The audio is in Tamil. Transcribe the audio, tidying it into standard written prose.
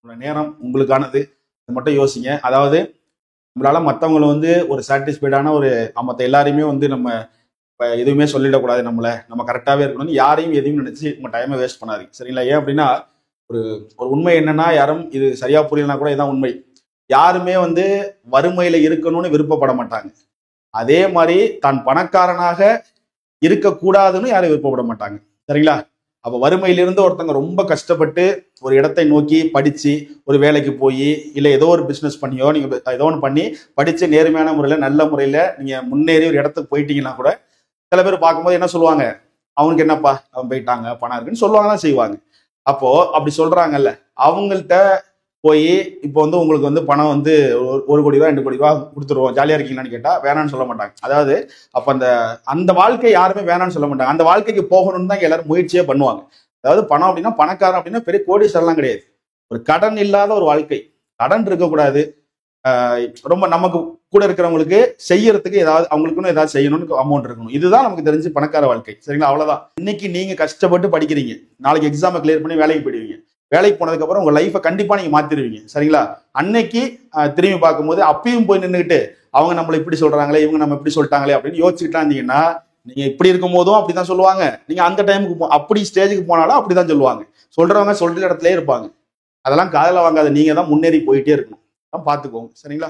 உங்களோட நேரம் உங்களுக்கானது. இது மட்டும் யோசிங்க. அதாவது நம்மளால மற்றவங்களை வந்து ஒரு சாட்டிஸ்ஃபைடான ஒரு மற்ற எல்லாரையுமே வந்து நம்ம எதுவுமே சொல்லிடக்கூடாது, நம்ம கரெக்டாகவே இருக்கணும்னு யாரையும் எதையும் நினைச்சு உங்க டைமை வேஸ்ட் பண்ணாதீங்க. சரிங்களா? ஏன் அப்படின்னா ஒரு ஒரு உண்மை என்னன்னா, யாரும் இது சரியா புரியலனா கூட இதான் உண்மை. யாருமே வந்து வறுமையில இருக்கணும்னு விருப்பப்பட மாட்டாங்க. அதே மாதிரி தான் பணக்காரனாக இருக்கக்கூடாதுன்னு யாரும் விருப்பப்பட மாட்டாங்க. சரிங்களா? அப்ப வறுமையிலிருந்து ஒருத்தவங்க ரொம்ப கஷ்டப்பட்டு ஒரு இடத்தை நோக்கி படிச்சு ஒரு வேலைக்கு போய் இல்ல ஏதோ ஒரு பிசினஸ் பண்ணியோ நீங்க ஏதோ ஒன்று பண்ணி படிச்சு நேர்மையான முறையில நல்ல முறையில நீங்க முன்னேறி ஒரு இடத்துக்கு போயிட்டீங்கன்னா கூட சில பேர் பார்க்கும்போது என்ன சொல்லுவாங்க, அவனுக்கு என்னப்பா அவன் போயிட்டாங்க பணம் இருக்குன்னு சொல்லுவாங்க தான் செய்வாங்க. அப்போ அப்படி சொல்றாங்கல்ல, அவங்கள்ட்ட போய் இப்போ வந்து உங்களுக்கு வந்து பணம் வந்து 1 கோடி ரூபா 2 கோடி ரூபா கொடுத்துருவோம், ஜாலியா இருக்கீங்களான்னு கேட்டா வேணான்னு சொல்ல மாட்டாங்க. அதாவது அப்ப அந்த வாழ்க்கை யாருமே வேணான்னு சொல்ல மாட்டாங்க. அந்த வாழ்க்கைக்கு போகணும்னு தான் எல்லாரும் முயற்சியே பண்ணுவாங்க. அதாவது பணம் அப்படின்னா பணக்காரன் அப்படின்னா பெரிய கோடீஸ்வரலாம் கிடையாது. ஒரு கடன் இல்லாத ஒரு வாழ்க்கை, கடன் இருக்கக்கூடாது. ரொம்ப நமக்கு கூட இருக்கிறவங்களுக்கு செய்யறதுக்கு ஏதாவது அவங்களுக்குன்னு ஏதாவது செய்யணும்னு அமௌண்ட் இருக்கணும். இதுதான் நமக்கு தெரிஞ்சு பணக்கார வாழ்க்கை. சரிங்களா? அவ்வளவுதான். இன்னைக்கு நீங்க கஷ்டப்பட்டு படிக்கிறீங்க, நாளைக்கு எக்ஸாமை கிளியர் பண்ணி வேலைக்கு போயிடுவீங்க. வேலைக்கு போனதுக்கு அப்புறம் உங்க லைஃபை கண்டிப்பா நீங்க மாத்திருவீங்க. சரிங்களா? அன்னைக்கு திரும்பி பார்க்கும்போது அப்பயும் போய் நின்றுகிட்டு அவங்க நம்மளை இப்படி சொல்றாங்களே, இவங்க நம்ம இப்படி சொல்லிட்டாங்களே அப்படின்னு யோசிச்சுக்கிட்டா இருந்தீங்கன்னா, நீங்க இப்படி இருக்கும் போதும் அப்படிதான் சொல்லுவாங்க. நீங்க அந்த டைமுக்கு அப்படி ஸ்டேஜுக்கு போனாலும் அப்படிதான் சொல்லுவாங்க. சொல்றவங்க சொல்ற இடத்துலயே இருப்பாங்க. அதெல்லாம் காதுல வாங்காத. நீங்க தான் முன்னேறி போயிட்டே இருக்கணும். பார்த்துக்கோங்க. சரிங்களா?